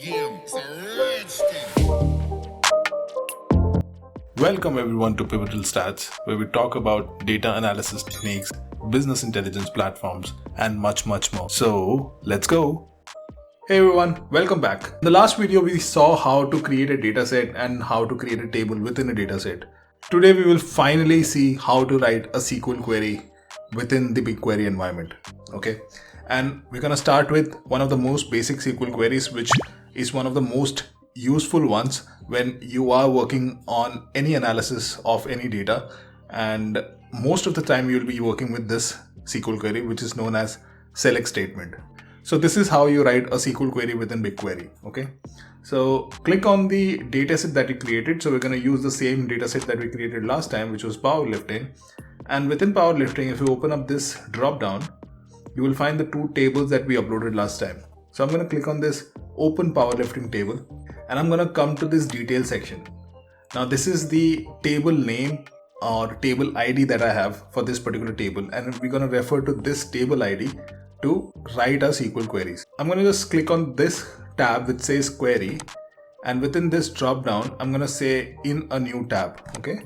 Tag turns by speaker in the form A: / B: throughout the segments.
A: game. It's a rich thing.
B: Welcome everyone to Pivotal Stats, where we talk about data analysis techniques, business intelligence platforms, and much more. So, let's go. Hey everyone, welcome back. In the last video, we saw how to create a dataset and how to create a table within a dataset. Today, we will finally see how to write a SQL query within the BigQuery environment. Okay, and we're gonna start with one of the most basic SQL queries, which is one of the most useful ones when you are working on any analysis of any data, and most of the time you'll be working with this SQL query, which is known as select statement. So this is how you write a SQL query within BigQuery. Okay, so click on the dataset that you created. So we're going to use the same dataset that we created last time, which was powerlifting. And within powerlifting, if you open up this drop down, you will find the two tables that we uploaded last time. So I'm going to click on this open powerlifting table, and I'm going to come to this detail section. Now this is the table name or table ID that I have for this particular table, and we're going to refer to this table ID to write our SQL queries. I'm going to just click on this tab which says query, and within this drop down I'm going to say in a new tab. Okay,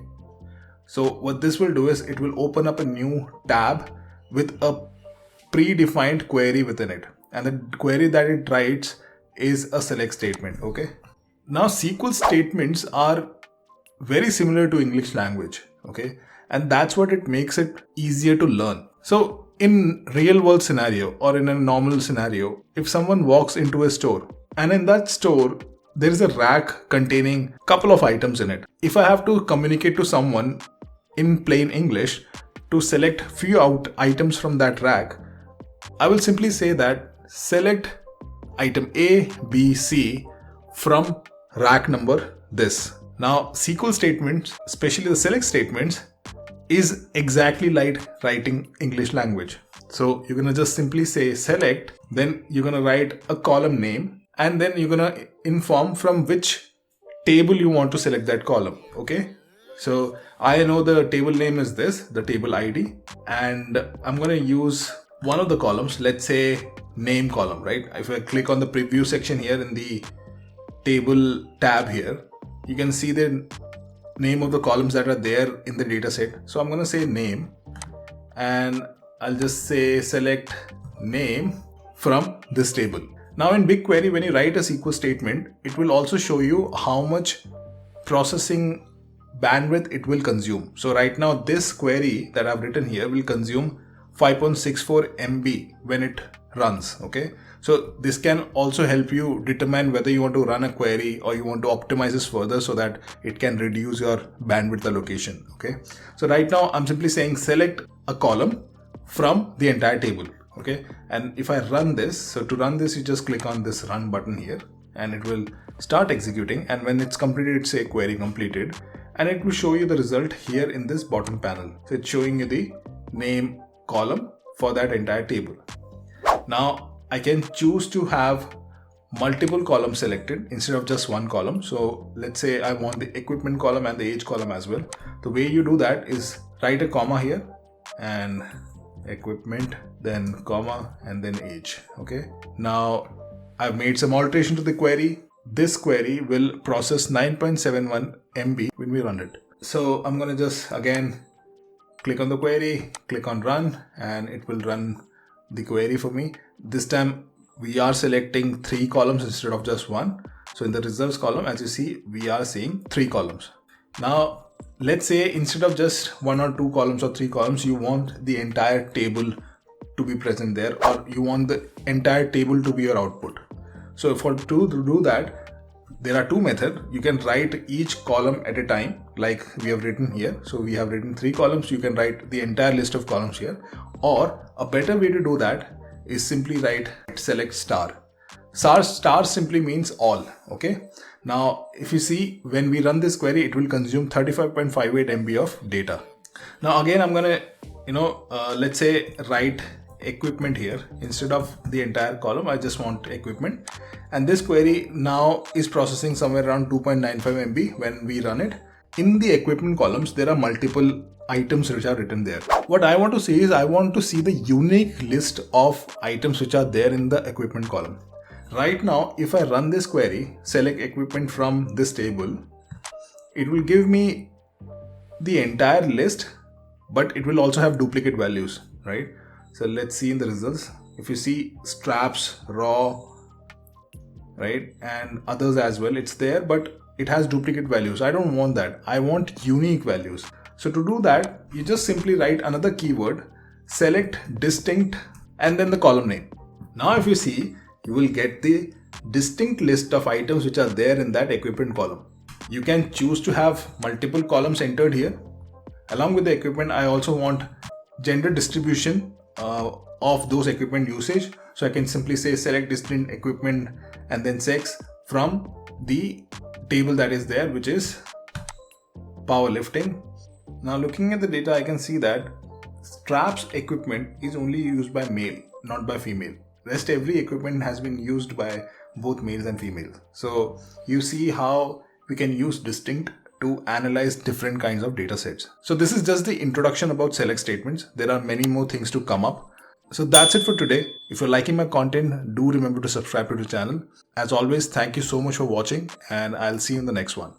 B: so what this will do is it will open up a new tab with a predefined query within it, and the query that it writes is a select statement. Okay, now SQL statements are very similar to English language. Okay, and that's what it makes it easier to learn. So in real world scenario or in a normal scenario, if someone walks into a store and in that store there is a rack containing a couple of items in it, if I have to communicate to someone in plain English to select few items from that rack, I will simply say that select item A, B, C from rack number this. Now SQL statements, especially the select statements, is exactly like writing English language. So you're gonna just simply say select, then you're gonna write a column name, and then you're gonna inform from which table you want to select that column. Okay, so I know the table name is this, the table ID, and I'm gonna use one of the columns, let's say name column, right? If I click on the preview section here in the table tab here, you can see the name of the columns that are there in the dataset. So I'm going to say name, and I'll just say select name from this table. Now in BigQuery, when you write a SQL statement, it will also show you how much processing bandwidth it will consume. So right now this query that I've written here will consume 5.64 MB when it runs. Okay, so this can also help you determine whether you want to run a query or you want to optimize this further so that it can reduce your bandwidth allocation. Okay, so right now I'm simply saying select a column from the entire table. Okay, and if I run this, so to run this you just click on this run button here and it will start executing, and when it's completed it say query completed, and it will show you the result here in this bottom panel. So it's showing you the name column for that entire table. Now I can choose to have multiple columns selected instead of just one column. So let's say I want the equipment column and the age column as well. The way you do that is write a comma here and equipment, then comma, and then age. Okay, now I've made some alteration to the query. This query will process 9.71 MB when we run it. So I'm gonna just again click on the query, click on run, and it will run the query for me. This time we are selecting 3 columns instead of just one. So in the results column, as you see, we are seeing 3 columns. Now let's say instead of just 1 or 2 columns or 3 columns, you want the entire table to be present there, or you want the entire table to be your output. So to do that, there are 2 methods. You can write each column at a time like we have written here. So we have written 3 columns. You can write the entire list of columns here, or a better way to do that is simply write select star. Star simply means all. Okay, now if you see, when we run this query, it will consume 35.58 MB of data. Now again I'm gonna let's say write equipment here instead of the entire column. I just want equipment, and this query now is processing somewhere around 2.95 MB when we run it. In the equipment columns there are multiple items which are written there. What I want to see is I want to see the unique list of items which are there in the equipment column. Right now, if I run this query, select equipment from this table, it will give me the entire list, but it will also have duplicate values, right? So let's see in the results. If you see straps, raw, right, and others as well, it's there, but it has duplicate values. I don't want that. I want unique values. So to do that, you just simply write another keyword, select distinct, and then the column name. Now if you see, you will get the distinct list of items which are there in that equipment column. You can choose to have multiple columns entered here. Along with the equipment, I also want gender distribution of those equipment usage. So I can simply say select distinct equipment and then sex from the table that is there, which is powerlifting. Now looking at the data, I can see that straps equipment is only used by male, not by female. Rest every equipment has been used by both males and females. So you see how we can use distinct to analyze different kinds of data sets. So this is just the introduction about select statements. There are many more things to come up. So that's it for today. If you're liking my content, do remember to subscribe to the channel. As always, thank you so much for watching, and I'll see you in the next one.